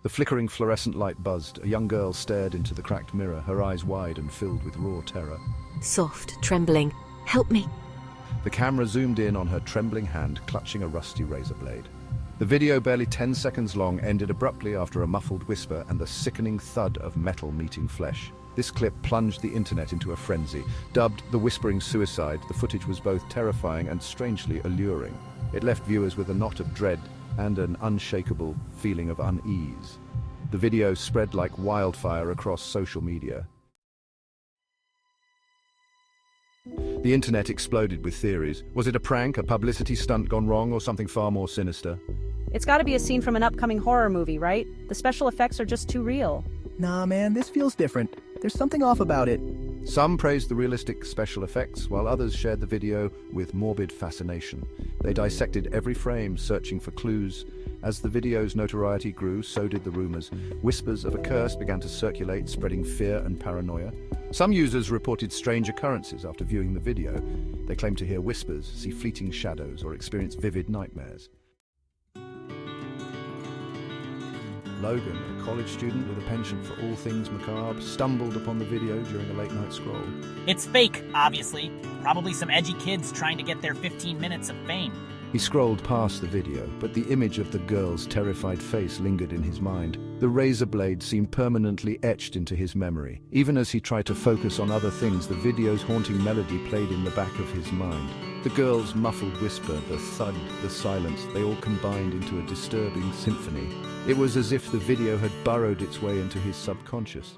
The flickering fluorescent light buzzed. A young girl stared into the cracked mirror, her eyes wide and filled with raw terror. Soft, trembling. Help me. The camera zoomed in on her trembling hand, clutching a rusty razor blade. The video, barely 10 seconds long, ended abruptly after a muffled whisper and the sickening thud of metal meeting flesh. This clip plunged the internet into a frenzy. Dubbed "The Whispering Suicide," the footage was both terrifying and strangely alluring. It left viewers with a knot of dread and an unshakable feeling of unease. The video spread like wildfire across social media. The internet exploded with theories. Was it a prank, a publicity stunt gone wrong, or something far more sinister? It's gotta be a scene from an upcoming horror movie, right? The special effects are just too real. Nah, man, this feels different. There's something off about it. Some praised the realistic special effects, while others shared the video with morbid fascination. They dissected every frame, searching for clues. As the video's notoriety grew, so did the rumors. Whispers of a curse began to circulate, spreading fear and paranoia. Some users reported strange occurrences after viewing the video. They claimed to hear whispers, see fleeting shadows, or experience vivid nightmares. Logan, a college student with a penchant for all things macabre, stumbled upon the video during a late-night scroll. It's fake, obviously. Probably some edgy kids trying to get their 15 minutes of fame. He scrolled past the video, but the image of the girl's terrified face lingered in his mind. The razor blade seemed permanently etched into his memory. Even as he tried to focus on other things, the video's haunting melody played in the back of his mind. The girl's muffled whisper, the thud, the silence, they all combined into a disturbing symphony. It was as if the video had burrowed its way into his subconscious.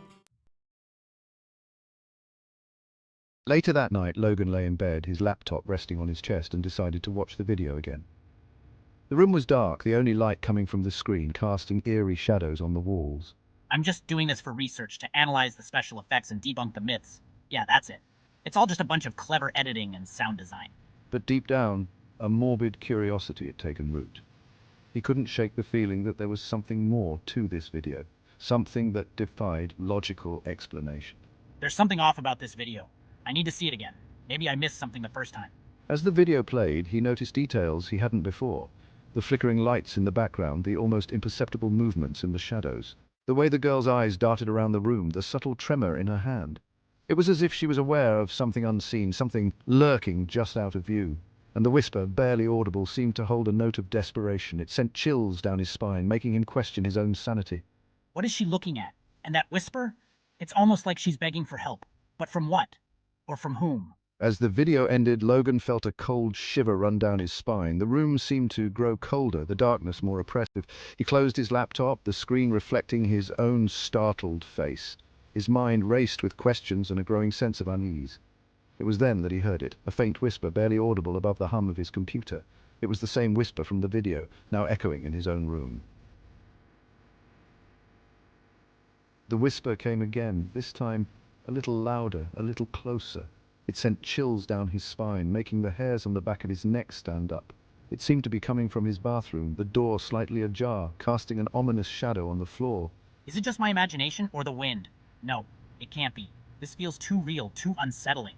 Later that night, Logan lay in bed, his laptop resting on his chest, and decided to watch the video again. The room was dark, the only light coming from the screen, casting eerie shadows on the walls. I'm just doing this for research, to analyze the special effects and debunk the myths. Yeah, that's it. It's all just a bunch of clever editing and sound design. But deep down, a morbid curiosity had taken root. He couldn't shake the feeling that there was something more to this video, something that defied logical explanation. There's something off about this video. I need to see it again. Maybe I missed something the first time. As the video played, he noticed details he hadn't before. The flickering lights in the background, the almost imperceptible movements in the shadows. The way the girl's eyes darted around the room, the subtle tremor in her hand. It was as if she was aware of something unseen, something lurking just out of view. And the whisper, barely audible, seemed to hold a note of desperation. It sent chills down his spine, making him question his own sanity. What is she looking at? And that whisper? It's almost like she's begging for help. But from what? Or from whom? As the video ended, Logan felt a cold shiver run down his spine. The room seemed to grow colder, the darkness more oppressive. He closed his laptop, the screen reflecting his own startled face. His mind raced with questions and a growing sense of unease. It was then that he heard it, a faint whisper, barely audible above the hum of his computer. It was the same whisper from the video, now echoing in his own room. The whisper came again, this time a little louder, a little closer. It sent chills down his spine, making the hairs on the back of his neck stand up. It seemed to be coming from his bathroom, the door slightly ajar, casting an ominous shadow on the floor. Is it just my imagination or the wind? No, it can't be. This feels too real, too unsettling.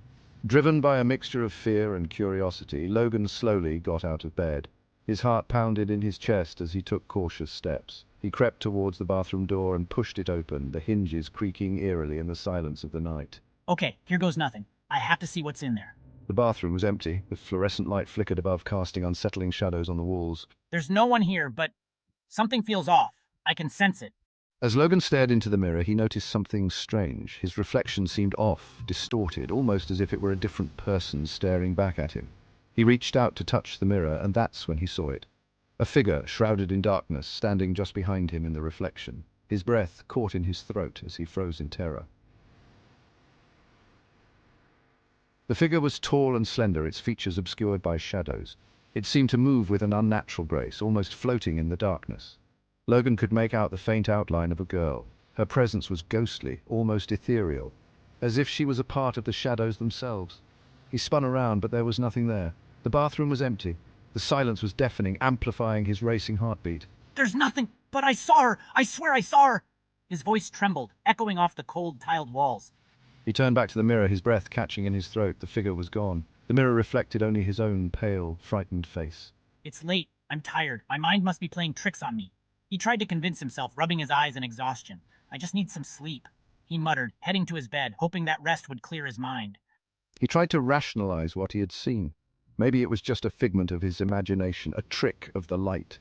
Driven by a mixture of fear and curiosity, Logan slowly got out of bed. His heart pounded in his chest as he took cautious steps. He crept towards the bathroom door and pushed it open, the hinges creaking eerily in the silence of the night. Okay, here goes nothing. I have to see what's in there. The bathroom was empty. The fluorescent light flickered above, casting unsettling shadows on the walls. There's no one here, but something feels off. I can sense it. As Logan stared into the mirror, he noticed something strange. His reflection seemed off, distorted, almost as if it were a different person staring back at him. He reached out to touch the mirror, and that's when he saw it. A figure, shrouded in darkness, standing just behind him in the reflection. His breath caught in his throat as he froze in terror. The figure was tall and slender, its features obscured by shadows. It seemed to move with an unnatural grace, almost floating in the darkness. Logan could make out the faint outline of a girl. Her presence was ghostly, almost ethereal, as if she was a part of the shadows themselves. He spun around, but there was nothing there. The bathroom was empty. The silence was deafening, amplifying his racing heartbeat. There's nothing, but I saw her! I swear I saw her! His voice trembled, echoing off the cold, tiled walls. He turned back to the mirror, his breath catching in his throat. The figure was gone. The mirror reflected only his own pale, frightened face. It's late. I'm tired. My mind must be playing tricks on me. He tried to convince himself, rubbing his eyes in exhaustion. I just need some sleep, he muttered, heading to his bed, hoping that rest would clear his mind. He tried to rationalize what he had seen. Maybe it was just a figment of his imagination, a trick of the light.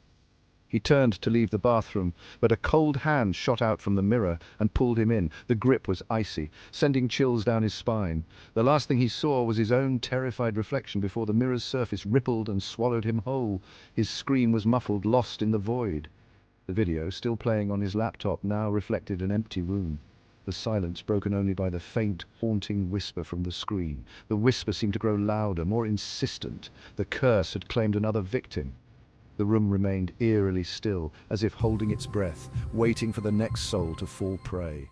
He turned to leave the bathroom, but a cold hand shot out from the mirror and pulled him in. The grip was icy, sending chills down his spine. The last thing he saw was his own terrified reflection before the mirror's surface rippled and swallowed him whole. His scream was muffled, lost in the void. The video, still playing on his laptop, now reflected an empty room. The silence broken only by the faint, haunting whisper from the screen. The whisper seemed to grow louder, more insistent. The curse had claimed another victim. The room remained eerily still, as if holding its breath, waiting for the next soul to fall prey.